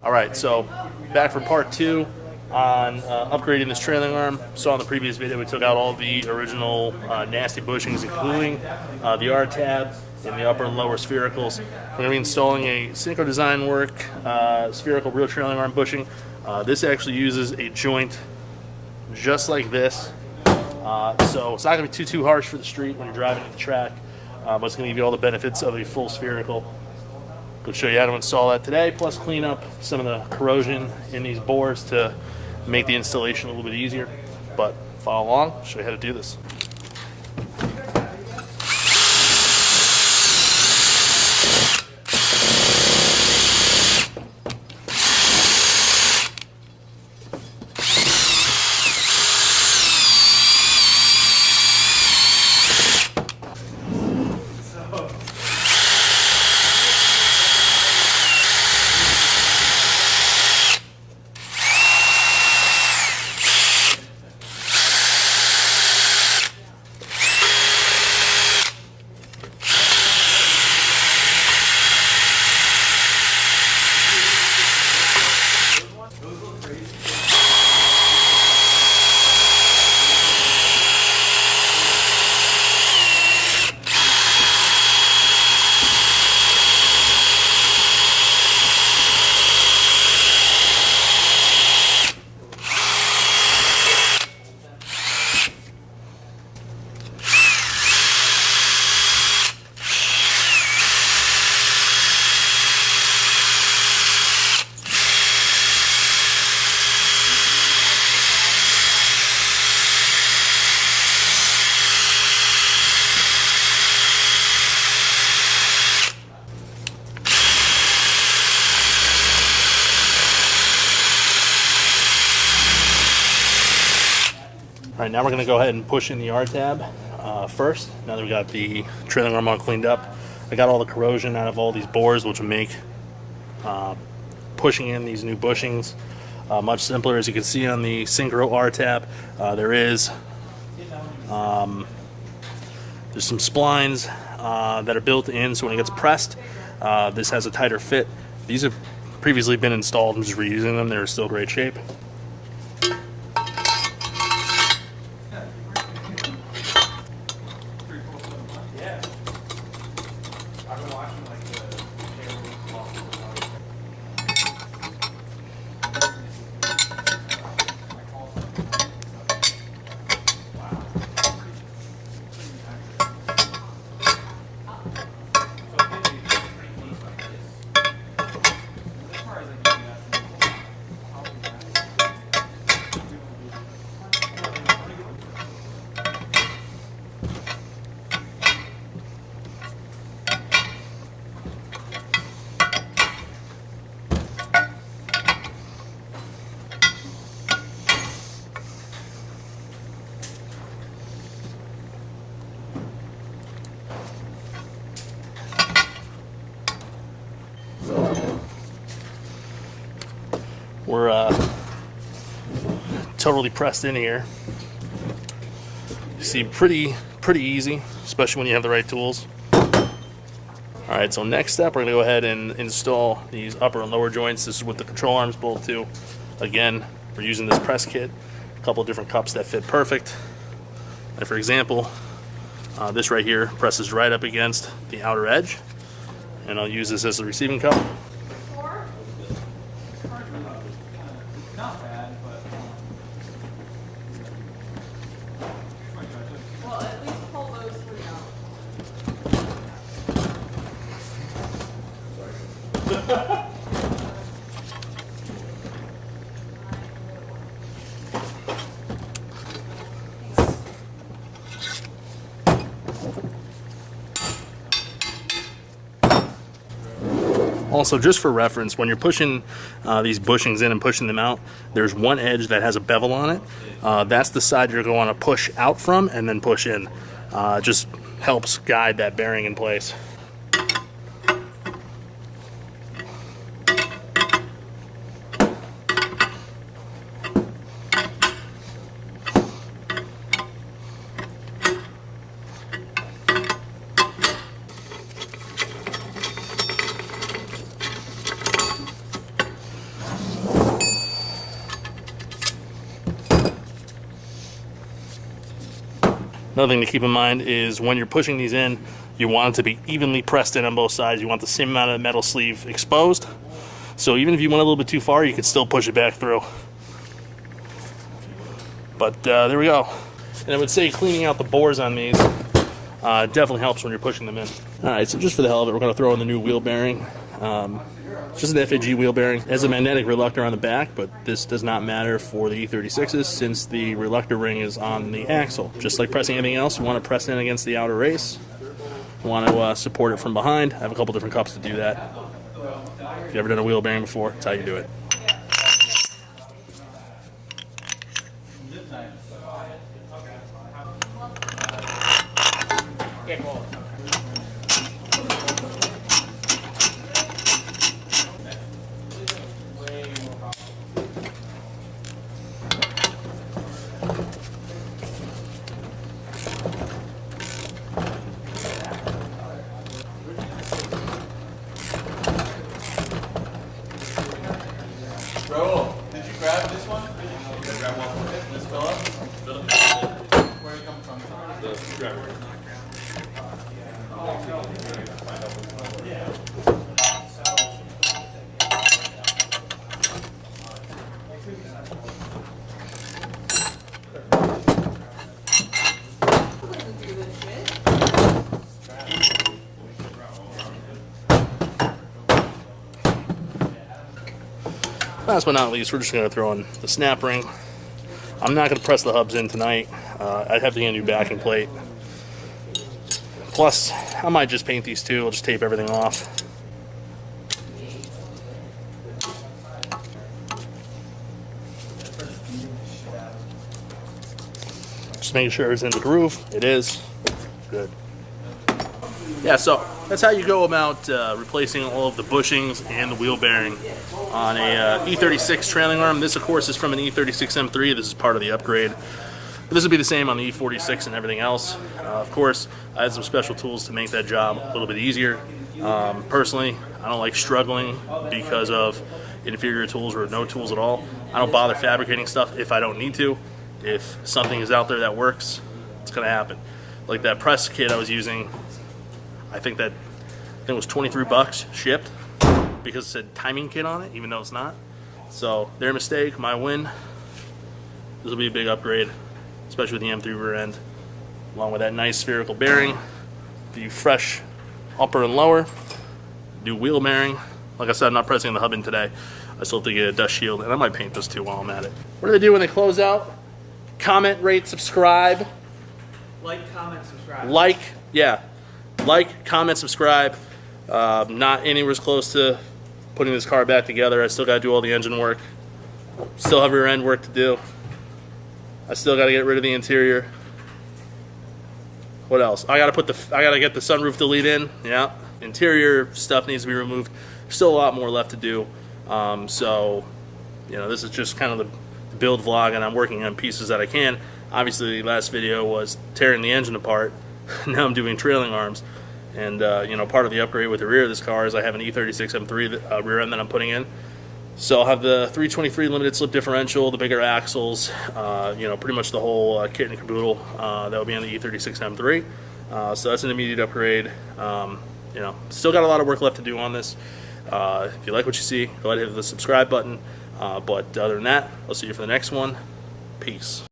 Alright, so back for part 2 on upgrading this trailing arm. So in the previous video we took out all the original nasty bushings, including the R tab and the upper and lower sphericals. We're going to be installing a Synchro Design Work spherical rear trailing arm bushing. This actually uses a joint just like this. So it's not going to be too harsh for the street when you're driving to the track, but it's going to give you all the benefits of a full spherical. We'll show you how to install that today, plus clean up some of the corrosion in these bores to make the installation a little bit easier. But follow along, I'll show you how to do this. All right, now we're going to go ahead and push in the R tab first. Now that we got the trailing arm all cleaned up, I got all the corrosion out of all these bores, which will make pushing in these new bushings much simpler. As you can see on the Synchro R tab, there's some splines that are built in, so when it gets pressed, this has a tighter fit. These have previously been installed. I'm just reusing them. They're still great shape. We're totally pressed in here. You see, pretty easy, especially when you have the right tools. All right, so next step, we're gonna go ahead and install these upper and lower joints. This is with the control arms bolt too. Again, we're using this press kit, a couple of different cups that fit perfect. And for example, this right here presses right up against the outer edge, and I'll use this as the receiving cup. Not bad, but well, at least pull those three out. Also, just for reference, when you're pushing these bushings in and pushing them out, there's one edge that has a bevel on it. That's the side you're going to push out from and then push in. Just helps guide that bearing in place. Another thing to keep in mind is when you're pushing these in, you want it to be evenly pressed in on both sides. You want the same amount of metal sleeve exposed. So even if you went a little bit too far, you could still push it back through. But there we go. And I would say cleaning out the bores on these definitely helps when you're pushing them in. Alright, so just for the hell of it, we're going to throw in the new wheel bearing. It's just an FAG wheel bearing. It has a magnetic reluctor on the back, but this does not matter for the E36s since the reluctor ring is on the axle. Just like pressing anything else, you want to press in against the outer race. You want to support it from behind. I have a couple different cups to do that. If you've ever done a wheel bearing before, that's how you do it. Bro, did you grab this one? Did you grab one? This fill up? Where are you coming from? The screwdriver. Last but not least, we're just going to throw in the snap ring. I'm not going to press the hubs in tonight. I'd have to get a new backing plate. Plus, I might just paint these too. I'll just tape everything off. Just making sure it's in the groove. It is. Good. Yeah, so that's how you go about replacing all of the bushings and the wheel bearing on a E36 trailing arm. This, of course, is from an E36 M3. This is part of the upgrade. But this will be the same on the E46 and everything else. Of course, I had some special tools to make that job a little bit easier. Personally, I don't like struggling because of inferior tools or no tools at all. I don't bother fabricating stuff if I don't need to. If something is out there that works, it's going to happen. Like that press kit I was using, I think it was 23 bucks shipped because it said timing kit on it, even though it's not. So their mistake, my win. This will be a big upgrade, especially with the M3 rear end, along with that nice spherical bearing, the fresh upper and lower, new wheel bearing. Like I said, I'm not pressing the hub in today. I still have to get a dust shield, and I might paint this too while I'm at it. What do they do when they close out? Comment, rate, subscribe. Like, comment, subscribe. Like, comment, subscribe. Not anywhere close to putting this car back together. I still got to do all the engine work. Still have rear end work to do. I still got to get rid of the interior. What else? I got to get the sunroof delete in. Yeah. Interior stuff needs to be removed. Still a lot more left to do. So, you know, this is just kind of the build vlog, and I'm working on pieces that I can. Obviously, the last video was tearing the engine apart. Now I'm doing trailing arms. And, you know, part of the upgrade with the rear of this car is I have an E36 M3 rear end that I'm putting in. So I'll have the 323 limited slip differential, the bigger axles, you know, pretty much the whole kit and caboodle that will be on the E36 M3. So that's an immediate upgrade. You know, still got a lot of work left to do on this. If you like what you see, go ahead and hit the subscribe button. But other than that, I'll see you for the next one. Peace.